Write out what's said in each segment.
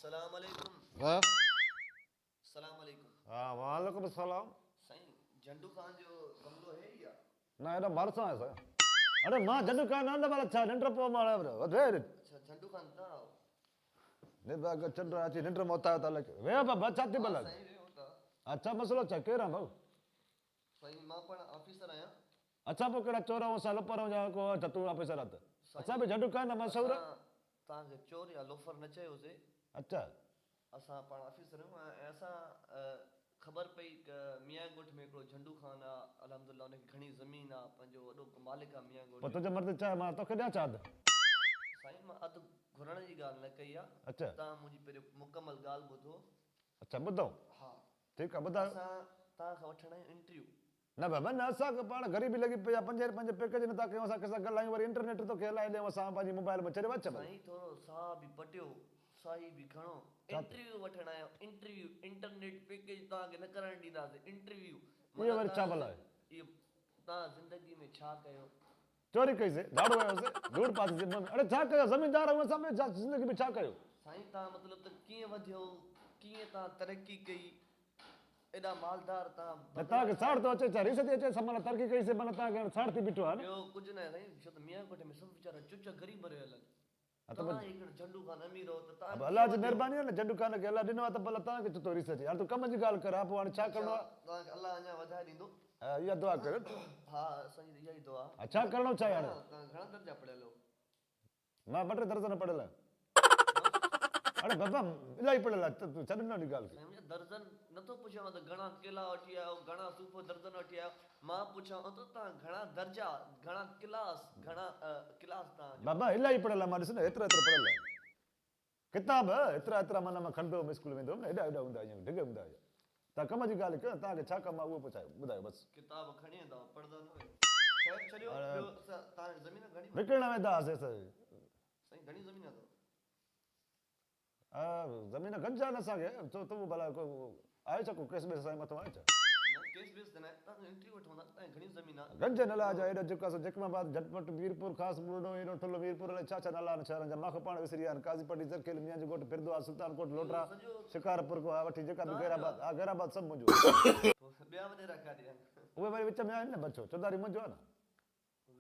सलाम अलैकुम। हाँ सलाम अलैकुम। हाँ वालेकुम सलाम। साईं झंडू खान जो बंगलो है या? ना एॾा भरिसां आहे साईं। अरे मां झंडू खान न मां छा निंड पोइ मां वधे अच्छा झंडू खान ता आओ। निंड चंड अची निंड में उतायो था लगे वे बाबा छा थी भला साईं वे होता। अच्छा मसलो छा केरु आहे भाऊ साईं मां पण ऑफिसर आहियां। अच्छा पोइ कहिड़ा चोर सां लुपर या को तू ऑफिसर आहे त असां बि झंडू खान मशहूरु आहे। तव्हांखे चोर या लोफर न चयोसीं। अच्छा असां पाण ऑफिसर आहियूं ऐं असां ख़बर पई क मियां ॻोठ में हिकिड़ो झंडू खान आहे अल्हम्दुलिल्लाह उनखे घणी ज़मीन आहे पंहिंजो वॾो मालिक आहे मियां ॻोठ पोइ जो। तुंहिंजो मर्द चाहे मां तोखे ॾियां छा अधु साईं मां अधु घुरण जी ॻाल्हि न कई आहे। अच्छा तव्हां मुंहिंजी पहिरियों मुकमल ॻाल्हि ॿुधो। अच्छा ॿुधो हा ठीकु आहे ॿुधायो असां तव्हांखां वठणा आहियूं इंटरव्यू। न बाबा न असांखे पाण ग़रीबी लॻी पई आहे पंज पैकेज नथा कयूं असां कंहिंसां ॻाल्हायूं वरी इंटरनेट थो हलाए ॾियूं असां पंहिंजी मोबाइल में छॾे अच साईं थोरो साह बि पटियो साही बि खणो। छा इंटरव्यू वठण आयो इंटरव्यू इंटरनेट पैकेज तव्हांखे न करण ॾींदासीं इंटरव्यू। इहो वरी छा भला आहे इहो तव्हां ज़िंदगी में छा कयो? चोरी कईसीं झाड़ू वयोसीं धूड़ पातीसीं अड़े छा कयो ज़मीनदार आहियूं असां में ज़िंदगी में छा कयो साईं तव्हां मतिलबु त कीअं वधियो कीअं तव्हां तरक़ी कई एॾा मालदार तव्हां न तव्हांखे साड़ थो अचे छा रीस थी अचे माना तरक़ी कईसीं माना तव्हांखे हाणे साड़ थी बीठो आहे न ॿियो कुझु न आहे साईं छो त मियां ॻोठ में सभु वीचारा चुच ग़रीब रहियल आहिनि। हा त तव्हां हिकिड़ो झंडू खान अमीर हो त अब तव्हां अलाह जी महिरबानी आहे न झंडू खान खे अलाह ॾिनो आहे त भला तव्हांखे छो थो रीस अचे हाणे तूं कम जी ॻाल्हि कर हा पोइ हाणे छा करिणो आहे तव्हांखे अलाह अञा वधाए ॾींदो। इहा दुआ कर हा असांजी इहा ई दुआ। छा करिणो छा आहे हाणे तव्हां घणा दर्जा पढ़ियल हो? मां ॿ टे दर्जन पढ़ियल आहियां अड़े बाबा इलाही पढ़ियल आहे तूं छॾ न ॻाल्हि खे साईं मुंहिंजा दर्जन नथो पुछांव त घणा किला वठी आयो घणा सूफ़ दर्जन वठी आयो। मां पुछांव थो तव्हां घणा दर्जा घणा क्लास घणा क्लास तव्हां बाबा इलाही पढ़ियल आहे मां ॾिस न एतिरा पढ़ियल आहे किताब एतिरा माना मां खणंदो हुउमि स्कूल वेंदो हुउमि न एॾा हूंदा ईअं ढिघ हूंदा हुआ तव्हां कम जी ॻाल्हि कयो तव्हांखे छा कमु आहे उहो पुछायो ॿुधायो बसि किताब खणी वेंदा पढ़ंदा न हुयो। ख़ैर छॾियो ॿियो तव्हांजी ज़मीन घणी विकिणण वेंदा हुआसीं साईं घणी ज़मीन अथव? हा ज़मीन गंज आहे न असांखे छो तूं भला को आहे छा को केस बेस असांजे मथां आहे छा केस बेस त न आहे तव्हां इंटरव्यू वठंदा तव्हांजी घणी ज़मीन आहे? गंज नाला जा हेॾा जेका जकमाबाद झटपट मीरपुर ख़ासि बुलडो हेॾो ठुलो मीरपुर अलाए छा छा नाला आहिनि शहरनि जा मूंखे पाण विसरी विया आहिनि काज़ीपट्टी ज़रखेल मियां जो घोटु फिरंदो आहे सुल्तानकोट लोटरा शिकारपुर को आहे वठी जेका बि गैराबाद हा गैराबाद सभु मुंहिंजो ॿिया वॾेरा काॾे आहिनि? उहे वरी विच में आहिनि न बचो चौधारी मुंहिंजो आहे न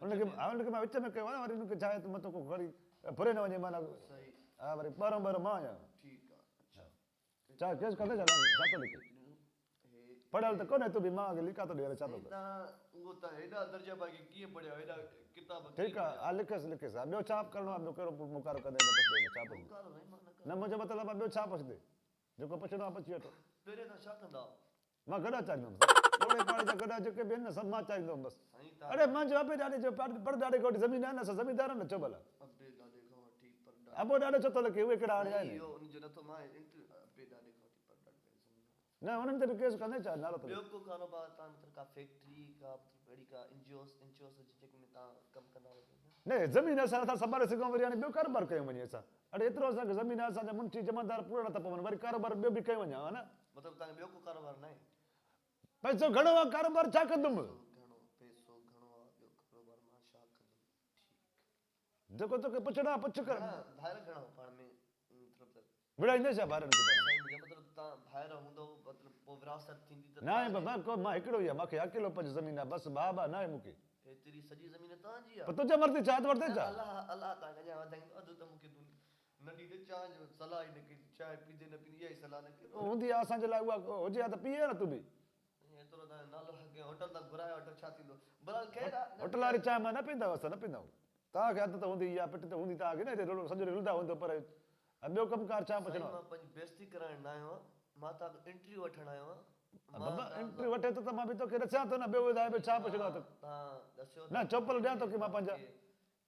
हुनखे मां विच में कयो आहे वरी हुनखे छा आहे त मथो को खणी फुरे न वञे माना सही हा वरी ॿारहों मां आहियां ठीकु आहे। अच्छा छा केस कंदे छा थो लिखे पढ़ियल त कोन्हे तूं बि मां अॻे लिखा थो ॾिए छा थो तव्हां उहो तव्हां हेॾा दर्जा बाक़ी कीअं पढ़िया हेॾा किताब ठीकु आहे हा लिखियसि हा ॿियो छा करिणो आहे ॿियो कहिड़ो मुकारो कंदे न पुछंदे छा थो न मुंहिंजो मतिलबु आहे ॿियो छा पुछंदे जेको पुछिणो आहे पुछी वठो पहिरियों तव्हां छा कंदा? मां गॾा चाहींदुमि थोरे पाणी जा गॾा जेके बि आहिनि न सभु मां चाहींदुमि बसि अड़े मुंहिंजो अबे ॾाढे जो पर ॾाढे घोट ज़मीन आहे न असां ज़मीनदार न चओ भला अबे ॾाढे खां वठी पर अबो ॾाढो छो थो लिखे उहे कहिड़ा हाणे आहिनि इहो उनजो नथो मां अबे ॾाढे खां वठी पर ॾाढे न हुननि ते बि केस कंदे छा नालो ॿियो को कारोबार तव्हां मतिलबु का फैक्ट्री का अहिड़ी का एनजीओस जेके में तव्हां कमु कंदा हुआ? न ज़मीन असां नथा संभाले सघूं वरी हाणे ॿियो कारोबार कयूं वञे असां अड़े एतिरो असांखे ज़मीन आहे असांजा मुंशी जमादार पूरा नथा पवनि वरी कारोबार ॿियो बि कयूं वञा हा न मतिलबु तव्हांखे ॿियो को कारोबार न आहे? पैसो घणो आहे कारोबार छा कंदुमि घणो पैसो घणो आहे ॿियो कारोबार मां छा कंदुमि? ठीकु जेको तोखे पुछणो आहे पुछ कर ॿाहिरि घणो पाण में मतिलबु विढ़ाईंदे छा ॿारनि खे मतिलबु तव्हां ॿाहिरि हूंदो मतिलबु पोइ विरासत थींदी त न आहे बाबा को मां हिकिड़ो ई आहे मूंखे अकेलो पंज ज़मीन आहे बसि भाउ न आहे मूंखे हेतिरी सॼी ज़मीन तव्हांजी आहे? पर तुंहिंजे मर्ज़ी छा थो वठे छा अलाह तव्हांखे अञा वधाईंदो अधु त मूंखे तूं न ॾींदे चांहि जो सलाह ई न कई चांहि पीते न पीती इहा ई सलाह न कई हूंदी आहे असांजे लाइ उहा हुजे हा त पीए न तूं बि एतिरो तव्हांजो नालो होटल था घुरायो वठो छा थींदो बराल ख़ैर आहे होटल वारी चांहि मां न पींदा हुअसि न पींदा तव्हांखे आदत हूंदी इहा पिट त हूंदी तव्हांखे न हेॾे सॼो रुलंदा हूंदो पर ॿियो कमकार छा पुछणो मां पंहिंजी बेइज़ती कराइण न आयो आहियां मां तव्हांखे इंटरव्यू वठण आयो आहियां बाबा इंटरव्यू वठे थो त मां बि तोखे ॾसां थो न ॿियो ॿुधाए छा पुछणो आहे तव्हां ॾसियो न चोपल ॾियां तोखे मां पंहिंजा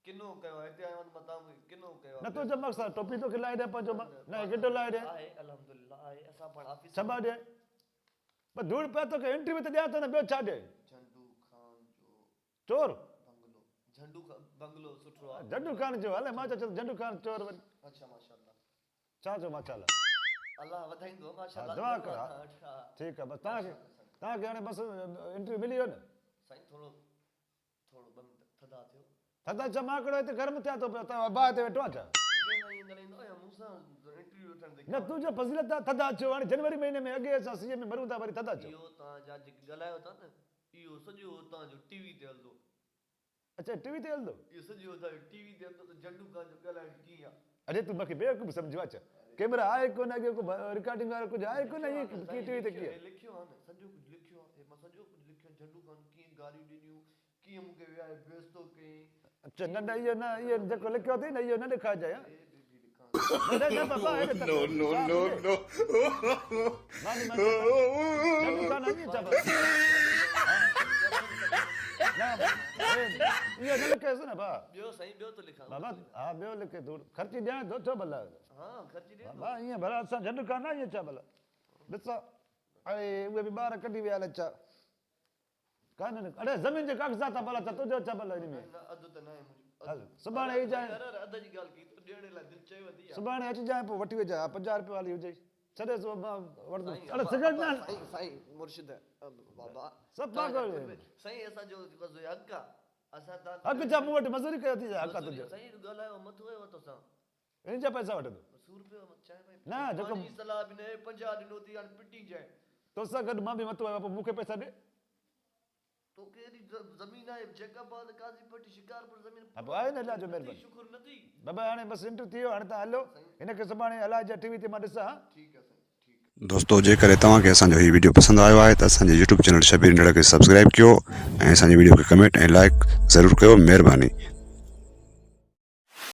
किनो कयो आहे हिते आयो आहियां मां तव्हां किनो कयो न तुंहिंजो मक़सदु टोपी तोखे लाइ ॾियां पंहिंजो न गिडो लाइ ॾियां आहे अल्हम्दुलिल्लाह आहे असां पाण ऑफिस छबा ॾियां पर धूड़ पिया तोखे इंटरव्यू त ॾियां थो न ॿियो छा ॾियां झंडू खान जो चोर बंगलो झंडू बंगलो सुठो आहे झंडू खान जो हले मां चयो झंडू खान चोर वरी अच्छा माशाअल्लाह छा चयो माशाअल्लाह अल्लाह वधाईंदो माशाअल्लाह दुआ कर ठीकु आहे बसि तव्हांखे हाणे बसि इंटरव्यू मिली वियो न साईं थोरो थोरो बंदि थदा थियो थदा छा मां हिकिड़ो हिते गरम थिया थो पियो तव्हां बाहि ते वेठो आहे छा न तुंहिंजो फज़ीलत आहे थधा अचो हाणे जनवरी महीने में अॻे असां सीए में मरूं था वरी थधा अचो इहो तव्हां जा जेके ॻाल्हायो था न इहो सॼो तव्हांजो टीवी ते हलंदो अच्छा टीवी ते हलंदो इहो सॼो तव्हांजो टीवी ते हलंदो त झंडू खान जो ॻाल्हाइण कीअं आहे अरे तूं मूंखे बेवकूफ़ सम्झो अच कैमरा आहे कोन अॻे को रिकॉर्डिंग वारो कुझु आहे कोन इहे कीअं टीवी ते कीअं लिखियो आहे न सॼो कुझु लिखियो आहे मां सॼो कुझु लिखियो झंडू खान कीअं गालियूं ॾिनियूं कीअं मूंखे विहारे बेइज़्तो कयईं अच्छा न न इहो जेको लिखियो अथई न इहो न ॾेखारिजांइ हा न पापा नो नो नो नो मानी झंडू खान नहीं अच्छा इहो न लिखेसि न भा ॿियो साईं ॿियो थो लिखां बाबा हा ॿियो लिखे तूं ख़र्ची ॾियां थो छो भला हा ख़र्ची ॾे बाबा ईअं भला असां झंडू खान न ईअं छा भला ॾिस अरे उहे बि ॿार कढी विया लच्छा कान अरे ज़मीन जे काग़ज़ात आहे भला छा तुंहिंजो छा भला हिन में अधु त न आहे मुंहिंजो हल सुभाणे ई जाए अधु जी ॻाल्हि कई तूं ॾियण लाइ दिलि चयो वधी सुभाणे अची जाए पोइ वठी वेजांइ 50 रुपए वाली हुजे छॾेसि मां वठंदुसि अरे सिगरेट न साईं मुर्शिद बाबा सभु पागल साईं असांजो जेको हक़ आहे असां अघु छा मूं वटि मज़ूरी कयो थी हक़ आहे तुंहिंजो साईं ॻाल्हायो मथो आयो तोसां इन जा पैसा वठंदो 100 रुपया चाहे भाई न जेको सलाह बि न 50 ॾिनो थी हाणे पिटी जाए तोसां गॾु मां बि मथो आयो पोइ मूंखे पैसा ॾे तो केरी ज़मीन आहे जैकाबाद काज़ीपट्टी शिकारपुर ज़मीन हा पोइ आहे न अलाह जो महिरबानी शुक्र नथी बाबा हाणे बसि इंटरव्यू थी वियो हाणे तव्हां हलो हिनखे सुभाणे अलाह जा टीवी ते मां ॾिसां ठीक है साईं ठीक है दोस्तों जेकर तव्हांखे असांजो हीउ वीडियो पसंदि आयो आहे त असांजे यूट्यूब चैनल शबीर नड़ खे सब्सक्राइब कयो ऐं असांजे वीडियो खे कमेंट ऐं लाइक ज़रूरु कयो महिरबानी